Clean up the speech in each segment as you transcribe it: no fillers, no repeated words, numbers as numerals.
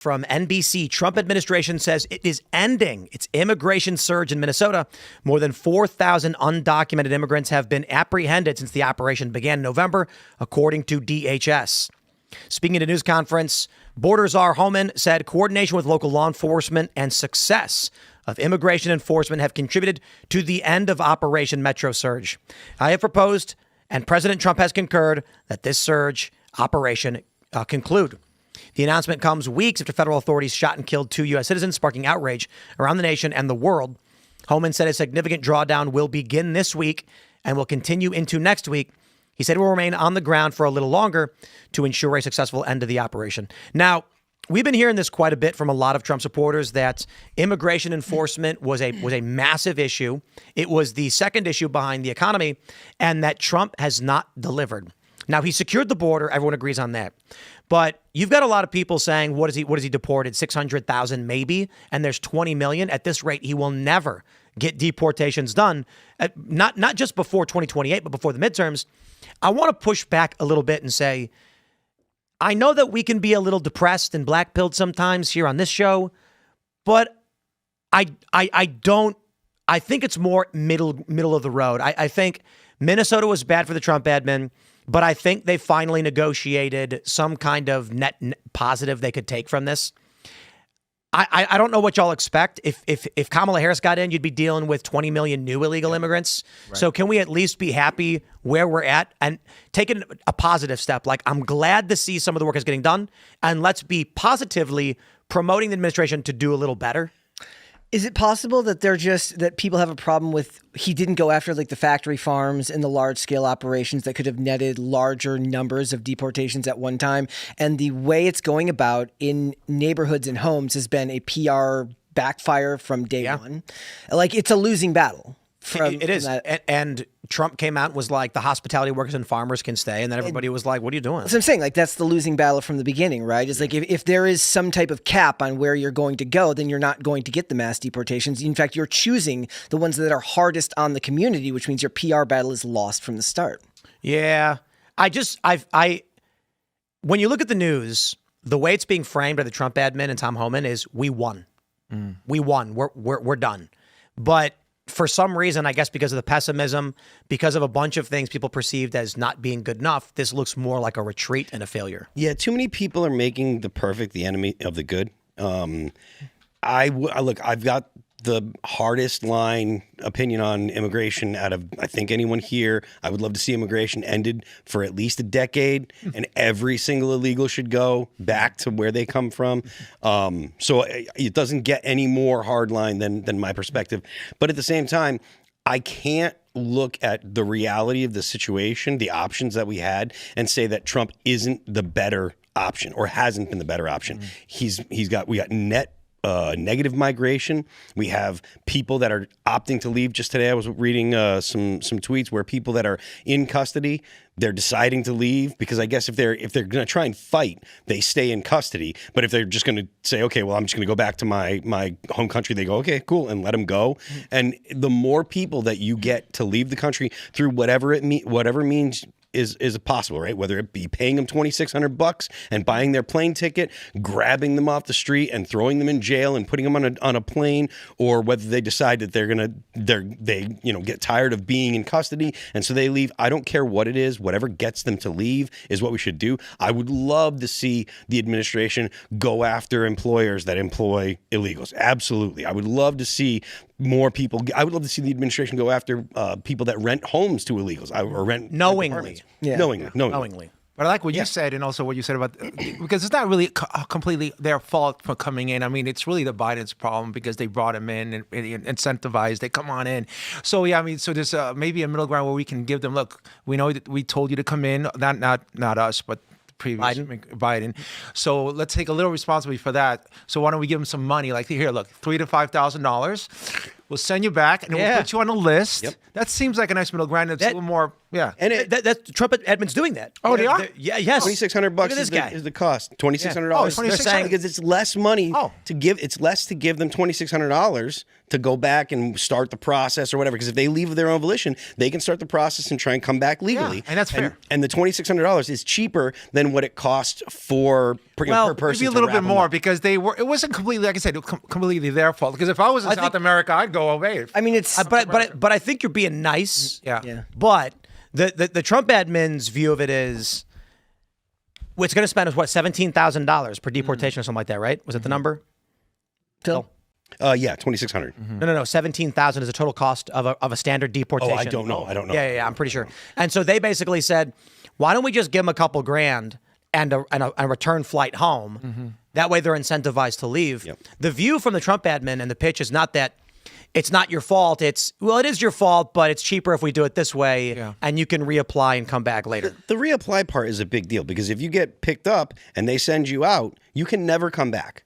From NBC, Trump administration says it is ending its immigration surge in Minnesota. More than 4,000 undocumented immigrants have been apprehended since the operation began in November, according to DHS. Speaking at a news conference, Border Czar Homan said coordination with local law enforcement and success of immigration enforcement have contributed to the end of Operation Metro Surge. I have proposed, and President Trump has concurred, that this surge operation conclude. The announcement comes weeks after federal authorities shot and killed 2 U.S. citizens, sparking outrage around the nation and the world. Homan said a significant drawdown will begin this week and will continue into next week. He said it will remain on the ground for a little longer to ensure a successful end to the operation. Now, we've been hearing this quite a bit from a lot of Trump supporters that immigration enforcement was a massive issue. It was the second issue behind the economy, and that Trump has not delivered. Now, he secured the border. Everyone agrees on that. But you've got a lot of people saying, what is he deported? 600,000 maybe, and there's 20 million. At this rate, he will never get deportations done, not just before 2028, but before the midterms. I want to push back a little bit and say, I know that we can be a little depressed and black-pilled sometimes here on this show, but I think it's more middle of the road. I think Minnesota was bad for the Trump admin, but I think they finally negotiated some kind of net positive they could take from this. I don't know what y'all expect. If Kamala Harris got in, you'd be dealing with 20 million new illegal immigrants. Right. So can we at least be happy where we're at and taking a positive step? Like, I'm glad to see some of the work is getting done, and let's be positively promoting the administration to do a little better. Is it possible that that people have a problem with he didn't go after like the factory farms and the large scale operations that could have netted larger numbers of deportations at one time? And the way it's going about in neighborhoods and homes has been a PR backfire from day one. Like, it's a losing battle. It is. And Trump came out and was like, the hospitality workers and farmers can stay. And then everybody was like, what are you doing? That's what I'm saying. Like, that's the losing battle from the beginning, right? It's like, if there is some type of cap on where you're going to go, then you're not going to get the mass deportations. In fact, you're choosing the ones that are hardest on the community, which means your PR battle is lost from the start. Yeah. When you look at the news, the way it's being framed by the Trump admin and Tom Homan is, we won. We won. We're done. But for some reason, I guess because of the pessimism, because of a bunch of things people perceived as not being good enough, this looks more like a retreat and a failure. Yeah, too many people are making the perfect the enemy of the good. Look, I've got the hardest line opinion on immigration out of, I think, anyone here. I would love to see immigration ended for at least a decade, and every single illegal should go back to where they come from. So it doesn't get any more hardline than my perspective. But at the same time, I can't look at the reality of the situation, the options that we had, and say that Trump isn't the better option or hasn't been the better option. We got net negative migration. We have people that are opting to leave. Just today I was reading some tweets where people that are in custody, they're deciding to leave because I guess if they're going to try and fight, they stay in custody. But if they're just going to say, okay, well, I'm just going to go back to my home country, they go, okay, cool, and let them go. And the more people that you get to leave the country through whatever means is possible, right? Whether it be paying them $2,600 and buying their plane ticket, grabbing them off the street and throwing them in jail and putting them on a plane, or whether they decide that they get tired of being in custody and so they leave. I don't care what it is. Whatever gets them to leave is what we should do. I would love to see the administration go after employers that employ illegals. Absolutely. I would love to see more people. I would love to see the administration go after people that rent homes to illegals or rent knowingly. Knowingly. But I like what you said, and also what you said about, because it's not really completely their fault for coming in. I mean, it's really the Biden's problem because they brought him in and incentivized. They come on in. So yeah, I mean, so there's maybe a middle ground where we can give them, look, we know that we told you to come in, not us, but previous Biden. So let's take a little responsibility for that. So why don't we give them some money? Like, here, look, $3,000 to $5,000. We'll send you back, and we'll put you on a list. Yep. That seems like a nice middle ground. It's a little more Yeah. And it, That's Trump Edmonds doing that. Oh, they are? Yeah, yes. $2,600 Look at this is guy. is the cost. $2,600. Oh, it's $2,600. Because it's less money Oh. to give. It's less to give them $2,600 to go back and start the process or whatever. Because if they leave of their own volition, they can start the process and try and come back legally. Yeah, and that's fair. And the $2,600 is cheaper than what it costs for per person. Maybe a to little wrap bit them more up. because it wasn't completely, like I said, completely their fault. Because if I was in South America, I'd go away. I mean, it's But I think you're being nice. Yeah. But the Trump admin's view of it is, it's going to spend what, $17,000 per deportation or something like that, right? Was it the number? Phil. Yeah, $2,600. No. 17,000 is the total cost of a standard deportation. Oh, I don't know. I don't know. Yeah. I'm pretty sure. And so they basically said, why don't we just give them a couple grand and a return flight home? That way they're incentivized to leave. Yep. The view from the Trump admin and the pitch is not that it's not your fault. It's, well, it is your fault, but it's cheaper if we do it this way, and you can reapply and come back later. The reapply part is a big deal because if you get picked up and they send you out, you can never come back.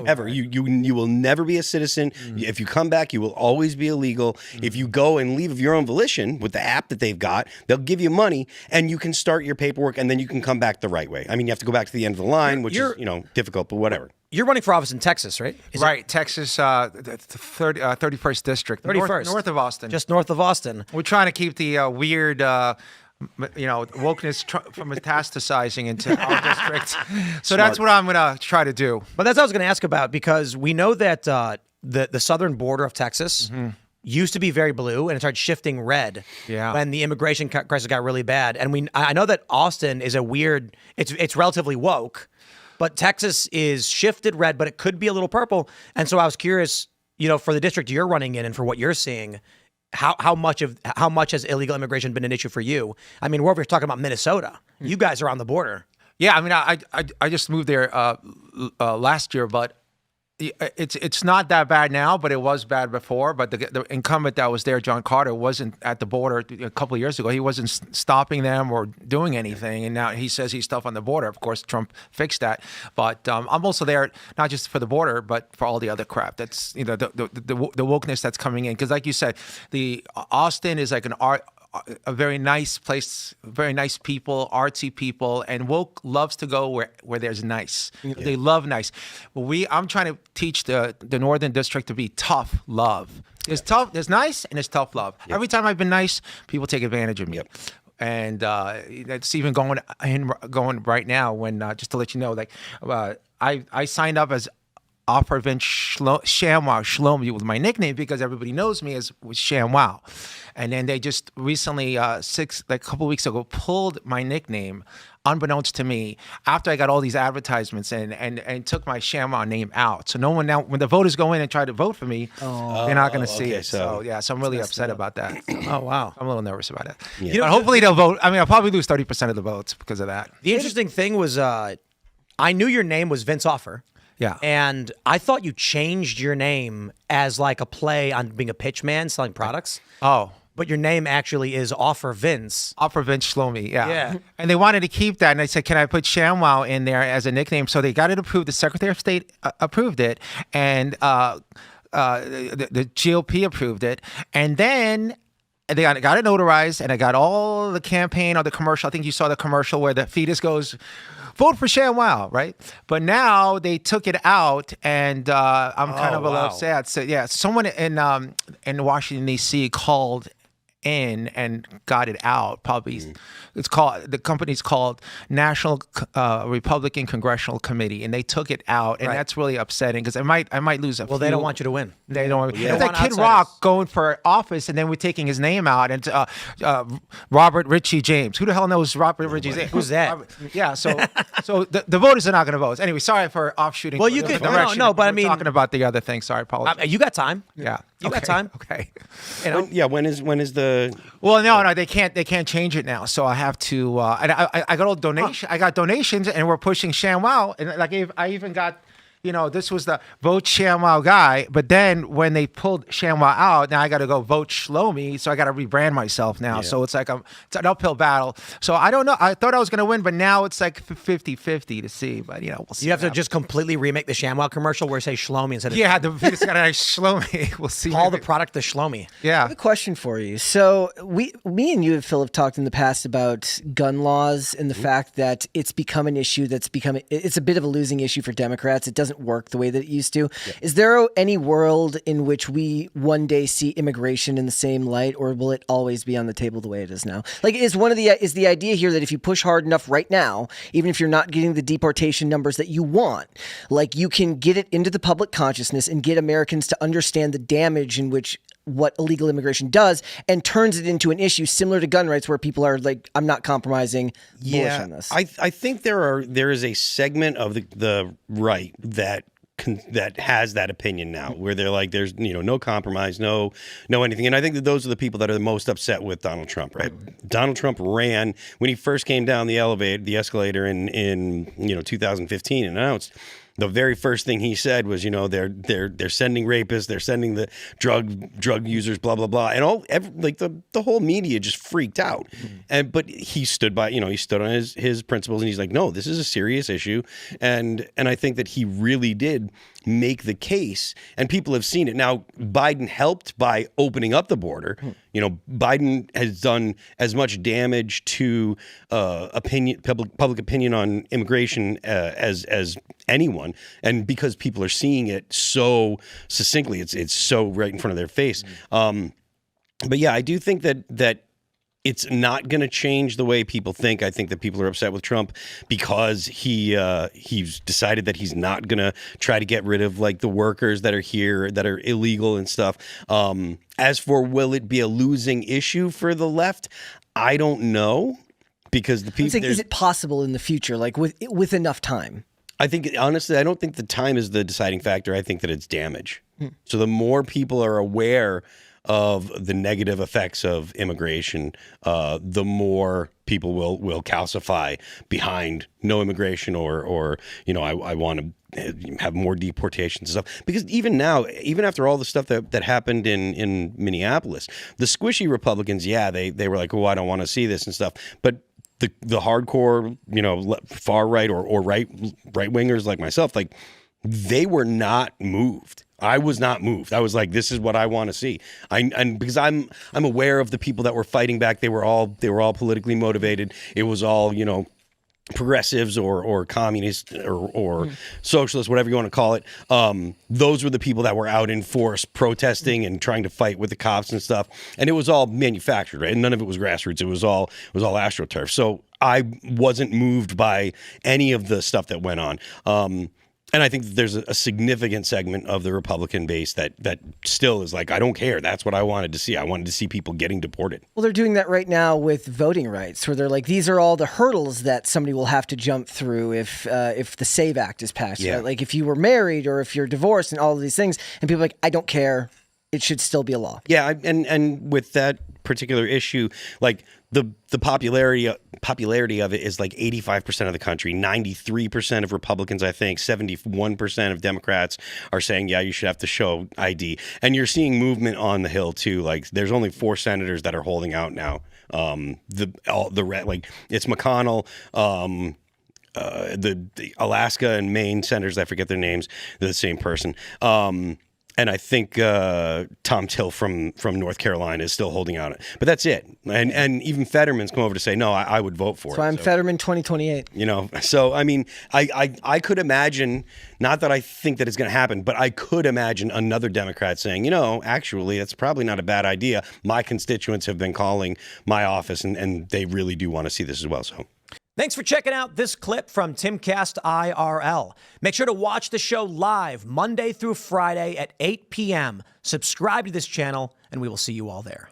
Ever. Right. You will never be a citizen. If you come back, you will always be illegal. If you go and leave of your own volition with the app that they've got, they'll give you money and you can start your paperwork and then you can come back the right way. I mean, you have to go back to the end of the line, which is, difficult, but whatever. You're running for office in Texas, right? Right, Texas, the 31st district, 31st. north of Austin. Just north of Austin. We're trying to keep the weird, wokeness from metastasizing into our district. So that's what I'm going to try to do. But that's what I was going to ask about, because we know that the southern border of Texas used to be very blue and it started shifting red when the immigration crisis got really bad. And I know that Austin is it's relatively woke, but Texas is shifted red, but it could be a little purple. And so I was curious, for the district you're running in and for what you're seeing, how much has illegal immigration been an issue for you? I mean, we're over here talking about Minnesota. You guys are on the border. Yeah, I mean, I just moved there last year, but it's not that bad now, but it was bad before. But the incumbent that was there, John Carter, wasn't at the border a couple of years ago. He wasn't stopping them or doing anything, and now he says he's stuff on the border. Of course, Trump fixed that. But I'm also there not just for the border, but for all the other crap. That's the wokeness that's coming in. Because, like you said, the Austin is like a very nice place, very nice people, artsy people, and woke loves to go where there's nice. Yeah. They love nice. Well, I'm trying to teach the Northern District to be tough love. There's tough, there's nice, and there's tough love. Yep. Every time I've been nice, people take advantage of me. Yep. And it's even going right now. When just to let you know, I signed up as Offer Vince ShamWow Shlomi with my nickname because everybody knows me as ShamWow. And then they just recently, a couple of weeks ago, pulled my nickname, unbeknownst to me, after I got all these advertisements and took my ShamWow name out. So no one now, when the voters go in and try to vote for me, they're not going to see it. So I'm really upset about that. Oh, wow. I'm a little nervous about it. Yeah. But hopefully they'll vote. I mean, I'll probably lose 30% of the votes because of that. The interesting thing was, I knew your name was Vince Offer. Yeah. And I thought you changed your name as like a play on being a pitch man selling products. Oh. But your name actually is Offer Vince. Offer Vince Shlomi, yeah. Yeah. And they wanted to keep that. And I said, can I put ShamWow in there as a nickname? So they got it approved. The Secretary of State approved it. And the GOP approved it. And then they got it notarized. And I got all the campaign or the commercial. I think you saw the commercial where the fetus goes, vote for ShamWow, right? But now they took it out, and I'm kind of a little sad. So yeah, someone in Washington D.C. called in and got it out. Probably the company's called National Republican Congressional Committee, and they took it out, and that's really upsetting because I might lose a. Well, they don't want you to win. They don't want. Yeah. It's like Kid Rock going for office, and then we're taking his name out, and Robert Ritchie James. Who the hell knows Robert Ritchie James? Who's that? Yeah, so the voters are not going to vote. Anyway, sorry for offshooting. Well, you could no, but I mean, talking about the other thing. Sorry, apologies. You got time. Yeah, you got time. Okay. When is the? Well, no, they can't change it now. So I have to. And I got all donation. I got donations, and we're pushing ShamWow, and I even got this was the vote ShamWow guy, but then when they pulled ShamWow out, now I got to go vote Shlomi, so I got to rebrand myself now. So it's like it's an uphill battle. So I don't know. I thought I was going to win, but now it's like 50-50 to see. But we'll see. You have to just completely remake the ShamWow commercial where it says Shlomi instead of it's got a nice Shlomi. We'll see. Call the product the Shlomi. Yeah. I have a question for you. So me and you, Phil, have talked in the past about gun laws and the fact that it's become an issue it's a bit of a losing issue for Democrats. It doesn't work the way that it used to. Yeah. Is there any world in which we one day see immigration in the same light, or will it always be on the table the way it is now? Like, is the idea here that if you push hard enough right now, even if you're not getting the deportation numbers that you want, like you can get it into the public consciousness and get Americans to understand the damage in which what illegal immigration does, and turns it into an issue similar to gun rights where people are like, I'm not compromising, bullish on this. I think there is a segment of the right that has that opinion now, where they're like, there's no compromise, no anything. And I think that those are the people that are the most upset with Donald Trump, right? Donald Trump ran when he first came down the escalator in 2015 and announced. The very first thing he said was, they're sending rapists, they're sending the drug users, blah blah blah, and the whole media just freaked out. But he stood by, he stood on his principles, and he's like, no, this is a serious issue, and I think that he really did make the case, and people have seen it. Now, Biden helped by opening up the border. Biden has done as much damage to public opinion on immigration as anyone, and because people are seeing it so succinctly, it's so right in front of their face. But yeah, I do think that it's not going to change the way people think. I think that people are upset with Trump because he's decided that he's not going to try to get rid of like the workers that are here that are illegal and stuff. As for will it be a losing issue for the left, I don't know, because the people. Is it possible in the future, like with enough time? I think, honestly, I don't think the time is the deciding factor. I think that it's damage. So the more people are aware of the negative effects of immigration, the more people will calcify behind no immigration or I want to have more deportations and stuff. Because even now, even after all the stuff that happened in Minneapolis, the squishy Republicans, they were like, oh, I don't want to see this and stuff. But the hardcore, far right or right wingers like myself, like, they were not moved. I was not moved. I was like, this is what I want to see. And because I'm aware of the people that were fighting back. They were all politically motivated. It was all, progressives or communists or socialists, whatever you want to call it. Those were the people that were out in force protesting and trying to fight with the cops and stuff. And it was all manufactured, right? And none of it was grassroots. It was all AstroTurf. So I wasn't moved by any of the stuff that went on. And I think that there's a significant segment of the Republican base that still is like, I don't care. That's what I wanted to see. I wanted to see people getting deported. Well, they're doing that right now with voting rights, where they're like, these are all the hurdles that somebody will have to jump through if the SAVE Act is passed. Yeah. Right? Like if you were married or if you're divorced and all of these things, and people are like, I don't care. It should still be a law. Yeah, and with that particular issue, like the popularity of it is like 85% of the country, 93% of Republicans, I think, 71% of Democrats are saying, yeah, you should have to show ID. And you're seeing movement on the Hill too. Like, there's only 4 senators that are holding out now. It's McConnell, the Alaska and Maine senators, I forget their names, they're the same person. And I think Tom Till from North Carolina is still holding out. But that's it. And even Fetterman's come over to say, no, I would vote for it. So I'm Fetterman 2028. So, I mean, I could imagine, not that I think that it's going to happen, but I could imagine another Democrat saying, actually, that's probably not a bad idea. My constituents have been calling my office, and they really do want to see this as well. So. Thanks for checking out this clip from Timcast IRL. Make sure to watch the show live Monday through Friday at 8 p.m. Subscribe to this channel, and we will see you all there.